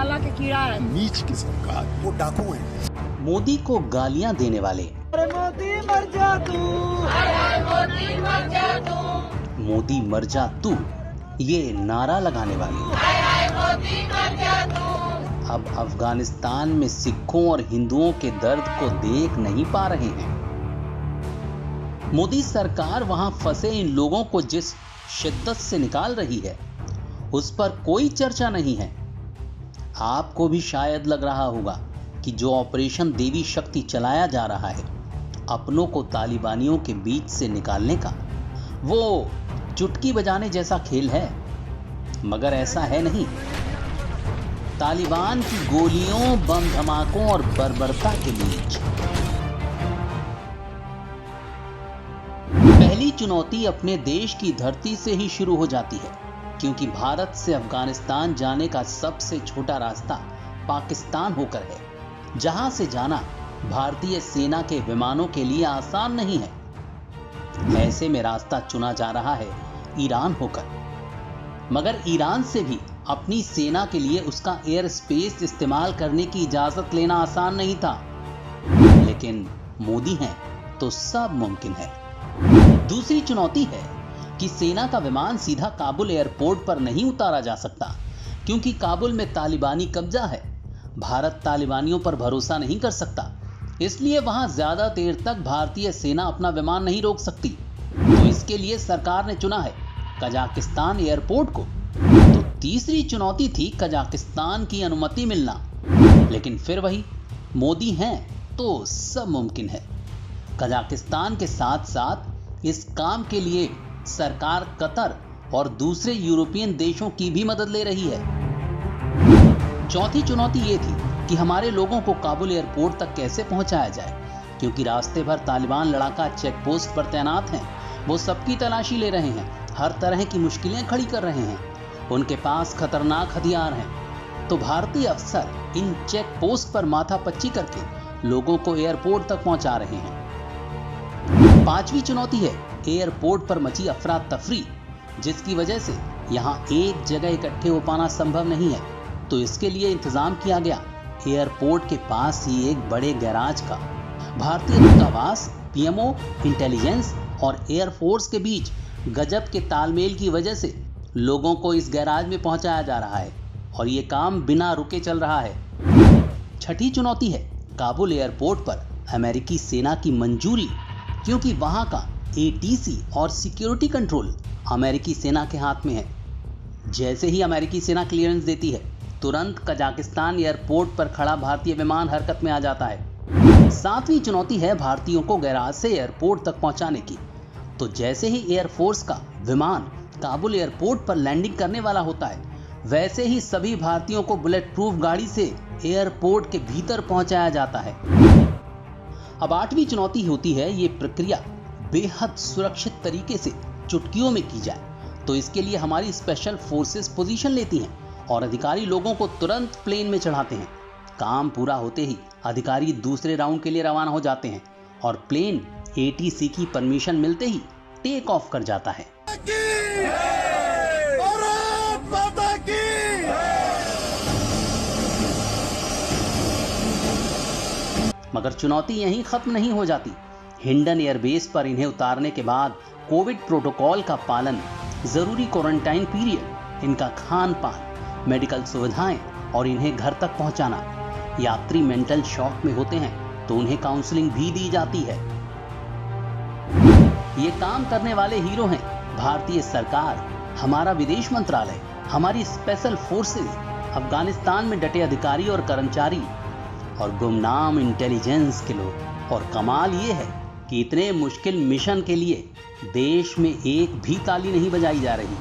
नाला के कीड़ा है। नीच किस्म का वो डाकू है। मोदी को गालियां देने वाले, अरे मोदी मर जा तू, अरे मोदी मर जा तू, मोदी मर जा तू, ये नारा लगाने वाले अरे मोदी मर जा तू, अब अफगानिस्तान में सिखों और हिंदुओं के दर्द को देख नहीं पा रहे हैं। मोदी सरकार वहां फंसे इन लोगों को जिस शिद्दत से निकाल रही है उस पर कोई चर्चा नहीं है। आपको भी शायद लग रहा होगा कि जो ऑपरेशन देवी शक्ति चलाया जा रहा है अपनों को तालिबानियों के बीच से निकालने का, वो चुटकी बजाने जैसा खेल है, मगर ऐसा है नहीं। तालिबान की गोलियों, बम धमाकों और बर्बरता के बीच पहली चुनौती अपने देश की धरती से ही शुरू हो जाती है, क्योंकि भारत से अफगानिस्तान जाने का सबसे छोटा रास्ता पाकिस्तान होकर है, जहां से जाना भारतीय सेना के विमानों के लिए आसान नहीं है। ऐसे में रास्ता चुना जा रहा है ईरान होकर, मगर ईरान से भी अपनी सेना के लिए उसका एयर स्पेस इस्तेमाल करने की इजाजत लेना आसान नहीं था, लेकिन मोदी हैं तो सब मुमकिन है। दूसरी चुनौती है कि सेना का विमान सीधा काबुल एयरपोर्ट पर नहीं उतारा जा सकता, क्योंकि काबुल में तालिबानी कब्जा है। भारत तालिबानियों पर भरोसा नहीं कर सकता, इसलिए वहां ज्यादा देर तक भारतीय सेना अपना विमान नहीं रोक सकती। तो इसके लिए सरकार ने चुना है कजाकिस्तान एयरपोर्ट को। तो तीसरी चुनौती थी कजाकिस्तान की अनुमति मिलना, लेकिन फिर वही, मोदी हैं तो सब मुमकिन है। कजाकिस्तान के साथ साथ इस काम के लिए सरकार कतर और दूसरे यूरोपियन देशों की भी मदद ले रही है। चौथी चुनौती ये थी कि हमारे लोगों को काबुल एयरपोर्ट तक कैसे पहुंचाया जाए, क्योंकि रास्ते भर तालिबान लड़ाका चेक पोस्ट पर तैनात हैं। वो सबकी तलाशी ले रहे हैं, हर तरह की मुश्किलें खड़ी कर रहे हैं, उनके पास खतरनाक हथियार हैं। तो भारतीय अफसर इन चेक पोस्ट पर माथापच्ची करके लोगों को एयरपोर्ट तक पहुंचा रहे हैं। पांचवी चुनौती है एयरपोर्ट पर मची अफरा तफरी, जिसकी वजह से यहां एक जगह इकट्ठे हो पाना संभव नहीं है। तो इसके लिए इंतजाम किया गया एयरपोर्ट के पास ही एक बड़े गैराज का। भारतीय दूतावास, पीएमओ, इंटेलिजेंस और एयरफोर्स के बीच गजब के तालमेल की वजह से लोगों को इस गैराज में पहुंचाया जा रहा है और ये काम बिना रुके चल रहा है। छठी चुनौती है काबुल एयरपोर्ट पर अमेरिकी सेना की मंजूरी, क्योंकि वहां का एटीसी और सिक्योरिटी कंट्रोल अमेरिकी सेना के हाथ में है। जैसे ही अमेरिकी सेना क्लियरेंस देती है, तुरंत कजाकिस्तान एयरपोर्ट पर खड़ा भारतीय विमान हरकत में आ जाता है। सातवीं चुनौती है भारतीयों को गैराज से एयरपोर्ट तक पहुंचाने की। तो जैसे ही एयरफोर्स का विमान काबुल एयरपोर्ट पर लैंडिंग करने वाला होता है, वैसे ही सभी भारतीयों को बुलेट प्रूफ गाड़ी से एयरपोर्ट के भीतर पहुंचाया जाता है। अब आठवीं चुनौती होती है ये प्रक्रिया बेहद सुरक्षित तरीके से चुटकियों में की जाए। तो इसके लिए हमारी स्पेशल फोर्सेस पोजीशन लेती हैं और अधिकारी लोगों को तुरंत प्लेन में चढ़ाते हैं। काम पूरा होते ही अधिकारी दूसरे राउंड के लिए रवाना हो जाते हैं और प्लेन एटीसी की परमिशन मिलते ही टेक ऑफ कर जाता है। मगर चुनौती यहीं खत्म नहीं हो जाती। हिंडन एयरबेस पर इन्हें उतारने के बाद कोविड प्रोटोकॉल का पालन, जरूरी क्वारंटाइन पीरियड, इनका खान पान, मेडिकल सुविधाएं और इन्हें घर तक पहुंचाना। यात्री मेंटल शॉक में होते हैं तो उन्हें काउंसलिंग भी दी जाती है। ये काम करने वाले हीरो हैं भारतीय सरकार, हमारा विदेश मंत्रालय, हमारी स्पेशल फोर्सेस, अफगानिस्तान में डटे अधिकारी और कर्मचारी और गुमनाम इंटेलिजेंस के लोग। और कमाल ये है कि इतने मुश्किल मिशन के लिए देश में एक भी ताली नहीं बजाई जा रही।